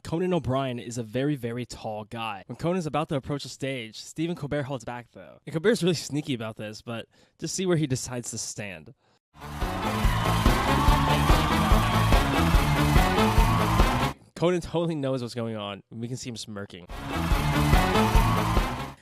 Conan O'Brien is a very, very tall guy. When Conan's about to approach the stage, Stephen Colbert holds back, though. And Colbert's really sneaky about this, but just see where he decides to stand. Conan totally knows what's going on, and we can see him smirking.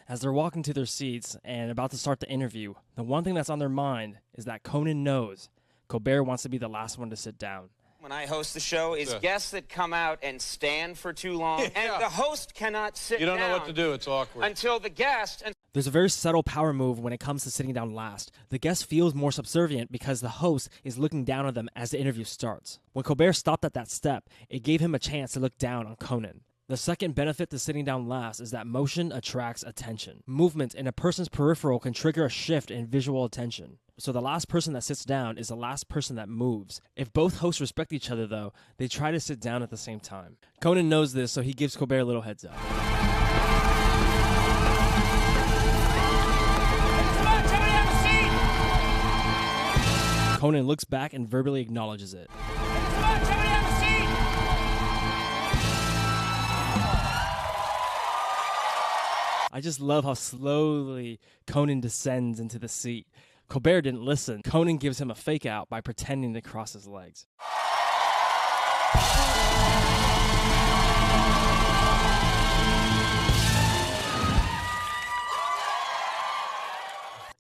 As they're walking to their seats and about to start the interview, the one thing that's on their mind is that Conan knows Colbert wants to be the last one to sit down. When I host the show is guests that come out and stand for too long, and the host cannot sit down. You don't know what to do. It's awkward. Until the guest... There's a very subtle power move when it comes to sitting down last. The guest feels more subservient because the host is looking down on them as the interview starts. When Colbert stopped at that step, it gave him a chance to look down on Conan. The second benefit to sitting down last is that motion attracts attention. Movement in a person's peripheral can trigger a shift in visual attention. So the last person that sits down is the last person that moves. If both hosts respect each other, though, they try to sit down at the same time. Conan knows this, so he gives Colbert a little heads up. Conan looks back and verbally acknowledges it. I just love how slowly Conan descends into the seat. Colbert didn't listen. Conan gives him a fake out by pretending to cross his legs.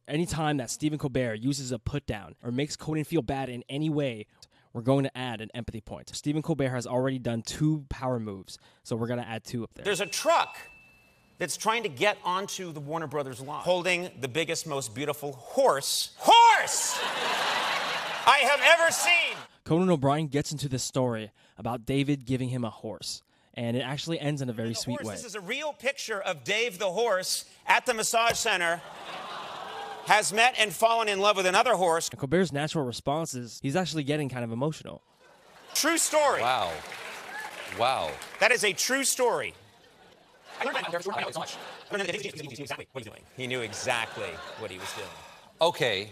Anytime that Stephen Colbert uses a put-down or makes Conan feel bad in any way, we're going to add an empathy point. Stephen Colbert has already done 2 power moves, so we're going to add 2 up there. There's a truck that's trying to get onto the Warner Brothers lot, holding the biggest, most beautiful horse I have ever seen. Conan O'Brien gets into this story about David giving him a horse, and it actually ends in a very sweet way. This is a real picture of Dave the horse at the massage center. Has met and fallen in love with another horse. And Colbert's natural response is he's actually getting kind of emotional. True story. Wow. Wow. That is a true story. He knew exactly what he was doing. Okay.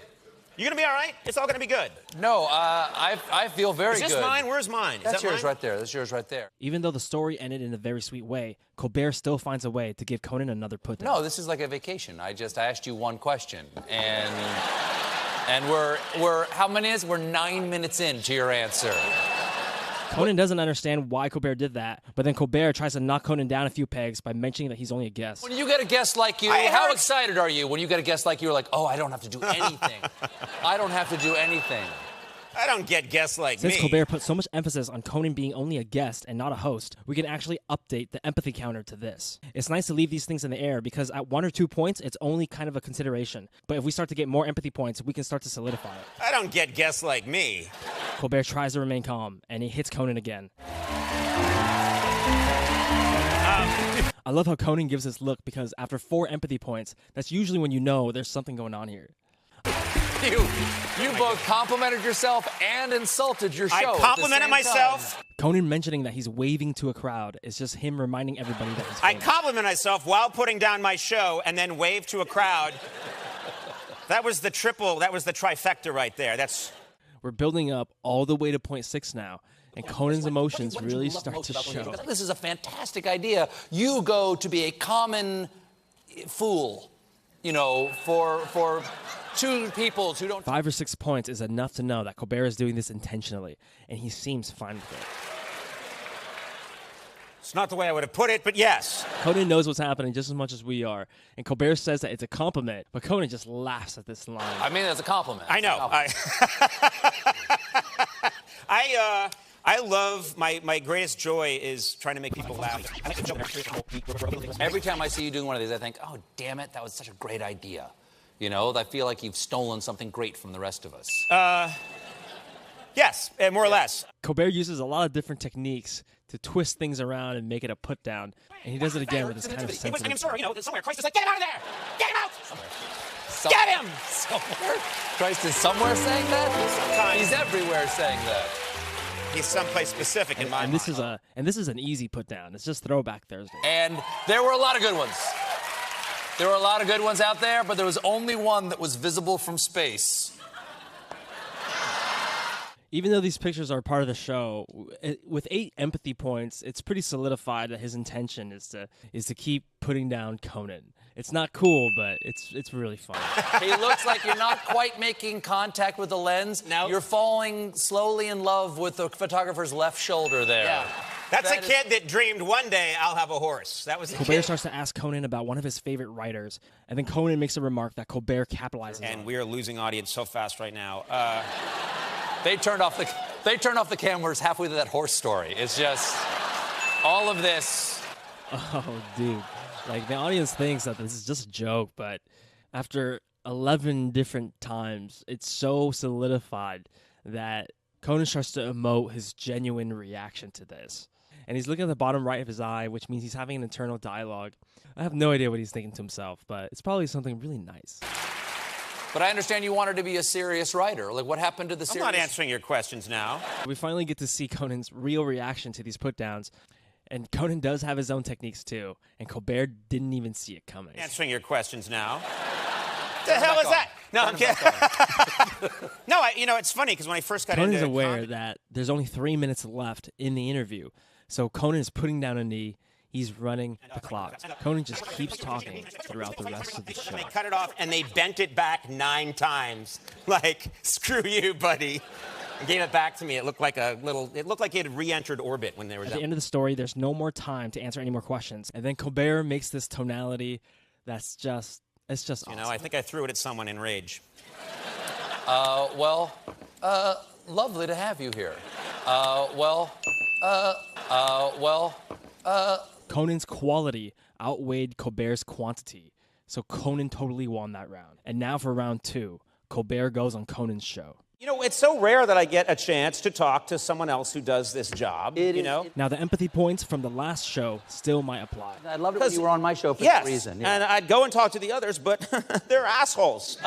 You gonna be all right? It's all gonna be good. No, I feel very good. Is this mine? Where's mine? That's yours mine? right there. That's yours right there. Even though the story ended in a very sweet way, Colbert still finds a way to give Conan another put-down. No, this is like a vacation. I asked you one question, and we're how many is? We're 9 minutes into your answer. Conan doesn't understand why Colbert did that, but then Colbert tries to knock Conan down a few pegs by mentioning that he's only a guest. When you get a guest like you, how excited are you when you get a guest like you? You're like, oh, I don't have to do anything. I don't have to do anything. I don't get guests like me. Since Colbert put so much emphasis on Conan being only a guest and not a host, we can actually update the empathy counter to this. It's nice to leave these things in the air because at 1 or 2 points, it's only kind of a consideration. But if we start to get more empathy points, we can start to solidify it. I don't get guests like me. Colbert tries to remain calm, and he hits Conan again. I love how Conan gives this look because after 4 empathy points, that's usually when you know there's something going on here. You both complimented yourself and insulted your show. I complimented myself. Conan mentioning that he's waving to a crowd is just him reminding everybody that he's famous. I compliment myself while putting down my show and then wave to a crowd. That was the trifecta right there. We're building up all the way to point 6 now, and Conan's emotions really start to show. This is a fantastic idea. You go to be a common fool, you know, for 2 people who don't... 5 or 6 points is enough to know that Colbert is doing this intentionally, and he seems fine with it. It's not the way I would have put it, but yes. Conan knows what's happening just as much as we are, and Colbert says that it's a compliment, but Conan just laughs at this line. I mean, that's a compliment. I know. I love, my greatest joy is trying to make people laugh. Every time I see you doing one of these, I think, oh, damn it, that was such a great idea. You know, I feel like you've stolen something great from the rest of us. Yes, more or less. Colbert uses a lot of different techniques to twist things around and make it a put-down, and he does it again with this kind of sensitive... It was, you know, somewhere. Christ is like, get him out of there! Get him out! Get him! Somewhere? Christ is somewhere saying that? Sometimes. He's everywhere saying that. He's someplace specific in my mind. This is an easy put-down. It's just Throwback Thursday. And there were a lot of good ones. There were a lot of good ones out there, but there was only one that was visible from space. Even though these pictures are part of the show, with 8 empathy points, it's pretty solidified that his intention is to keep putting down Conan. It's not cool, but it's really fun. He looks like you're not quite making contact with the lens. No. You're falling slowly in love with the photographer's left shoulder there. Yeah. That's a kid that dreamed one day I'll have a horse. That was a Colbert kid. starts to ask Conan about one of his favorite writers, and then Conan makes a remark that Colbert capitalizes on. And we are losing audience so fast right now. They turned off the cameras halfway through that horse story. It's just all of this. Oh, dude. Like, the audience thinks that this is just a joke, but after 11 different times, it's so solidified that Conan starts to emote his genuine reaction to this. And he's looking at the bottom right of his eye, which means he's having an internal dialogue. I have no idea what he's thinking to himself, but it's probably something really nice. But I understand you wanted to be a serious writer. Like, what happened to the serious... I'm not answering your questions now. We finally get to see Conan's real reaction to these put-downs. And Conan does have his own techniques, too. And Colbert didn't even see it coming. Answering your questions now. What the hell is that? No, I'm kidding. No, it's funny because when I first got into Conan's aware comedy, that there's only 3 minutes left in the interview. So Conan is putting down a knee. He's running the clock. Conan just keeps talking throughout the rest of the show. they cut it off and they bent it back 9 times. Like, screw you, buddy. And gave it back to me. It looked like it had re-entered orbit when they were At done. the end of the story, there's no more time to answer any more questions. And then Colbert makes this tonality that's just, it's just awesome. I think I threw it at someone in rage. Lovely to have you here. Conan's quality outweighed Colbert's quantity. So Conan totally won that round. And now for round 2, Colbert goes on Conan's show. It's so rare that I get a chance to talk to someone else who does this job, Now, the empathy points from the last show still might apply. I loved it when you were on my show for that reason. Yeah. And I'd go and talk to the others, but they're assholes.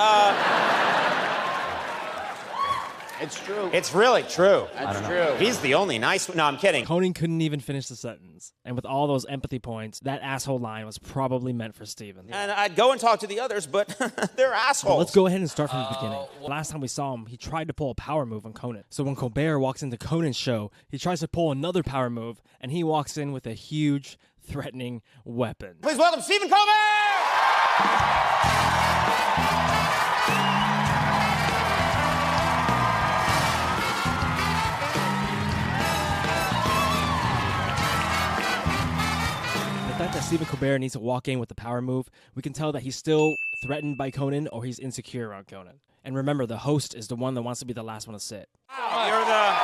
It's true. It's really true. That's true. He's the only nice one. No, I'm kidding. Conan couldn't even finish the sentence. And with all those empathy points, that asshole line was probably meant for Steven. And I'd go and talk to the others, but they're assholes. But let's go ahead and start from the beginning. Last time we saw him, he tried to pull a power move on Conan. So when Colbert walks into Conan's show, he tries to pull another power move, and he walks in with a huge, threatening weapon. Please welcome Stephen Colbert! The fact that Stephen Colbert needs to walk in with the power move, we can tell that he's still threatened by Conan or he's insecure around Conan. And remember, the host is the one that wants to be the last one to sit. You're the...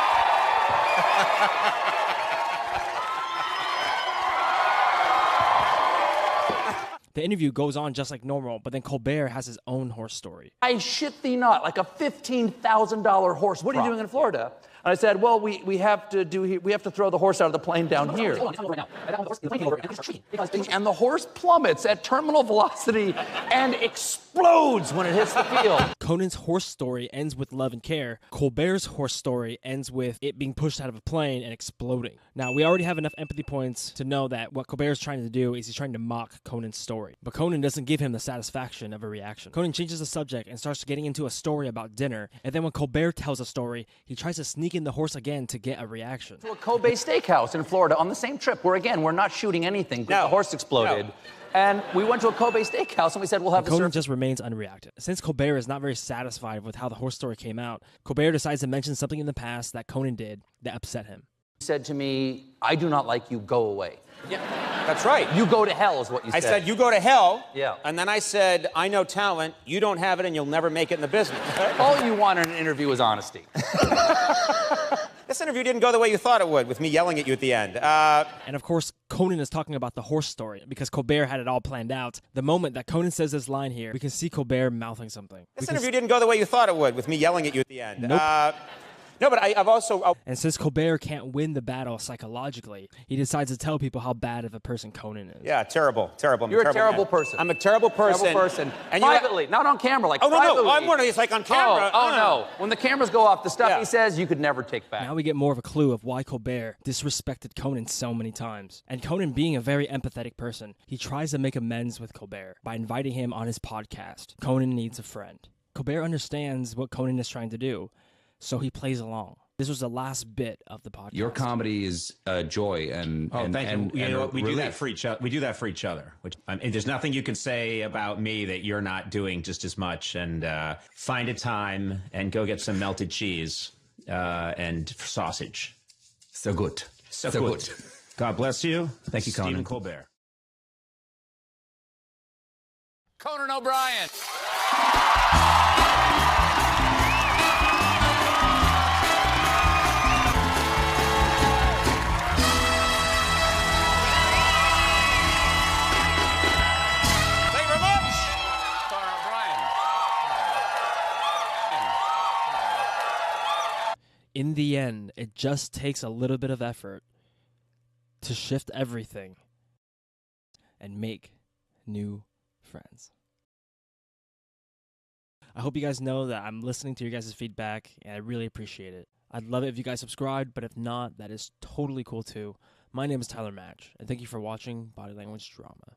The interview goes on just like normal, but then Colbert has his own horse story. I shit thee not, like a $15,000 horse. What are you doing in Florida? And I said, well, we have to throw the horse out of the plane down here. And the horse plummets at terminal velocity and explodes when it hits the field. Conan's horse story ends with love and care. Colbert's horse story ends with it being pushed out of a plane and exploding. Now, we already have enough empathy points to know that what Colbert is trying to do is he's trying to mock Conan's story. But Conan doesn't give him the satisfaction of a reaction. Conan changes the subject and starts getting into a story about dinner. And then when Colbert tells a story, he tries to sneak in the horse again to get a reaction. To a Kobe steakhouse in Florida on the same trip where, again, we're not shooting anything because the horse exploded. No. And we went to a Kobe steakhouse and we said, we'll have the Conan service. just remains unreactive. Since Colbert is not very satisfied with how the horse story came out, Colbert decides to mention something in the past that Conan did that upset him. He said to me, I do not like you, go away. Yeah, that's right. You go to hell is what you said. I said, you go to hell. Yeah. And then I said, I know talent, you don't have it, and you'll never make it in the business. All you want in an interview is honesty. This interview didn't go the way you thought it would, with me yelling at you at the end. And of course, Conan is talking about the horse story because Colbert had it all planned out. The moment that Conan says this line here, we can see Colbert mouthing something. This interview didn't go the way you thought it would, with me yelling at you at the end. Nope. No, but I've also... And since Colbert can't win the battle psychologically, he decides to tell people how bad of a person Conan is. Yeah, terrible. I'm You're a terrible man. person. I'm a terrible person. Terrible person. And privately, not on camera, like privately. No, I'm wondering, it's like on camera. Oh, no. When the cameras go off, the stuff he says, you could never take back. Now we get more of a clue of why Colbert disrespected Conan so many times. And Conan, being a very empathetic person, he tries to make amends with Colbert by inviting him on his podcast. Conan needs a friend. Colbert understands what Conan is trying to do, so he plays along. This was the last bit of the podcast. Your comedy is joy and thank you. You know what? We do that relief. for each other. We do that for each other. Which and there's nothing you can say about me that you're not doing just as much. And find a time and go get some melted cheese and sausage. So good. So good. God bless you. Thank you, Conan. Stephen Colbert. Conan O'Brien. Thank you very much. Conan O'Brien. In the end, it just takes a little bit of effort to shift everything and make new friends. I hope you guys know that I'm listening to your guys' feedback, and I really appreciate it. I'd love it if you guys subscribed, but if not, that is totally cool too. My name is Tyler Match, and thank you for watching Body Language Drama.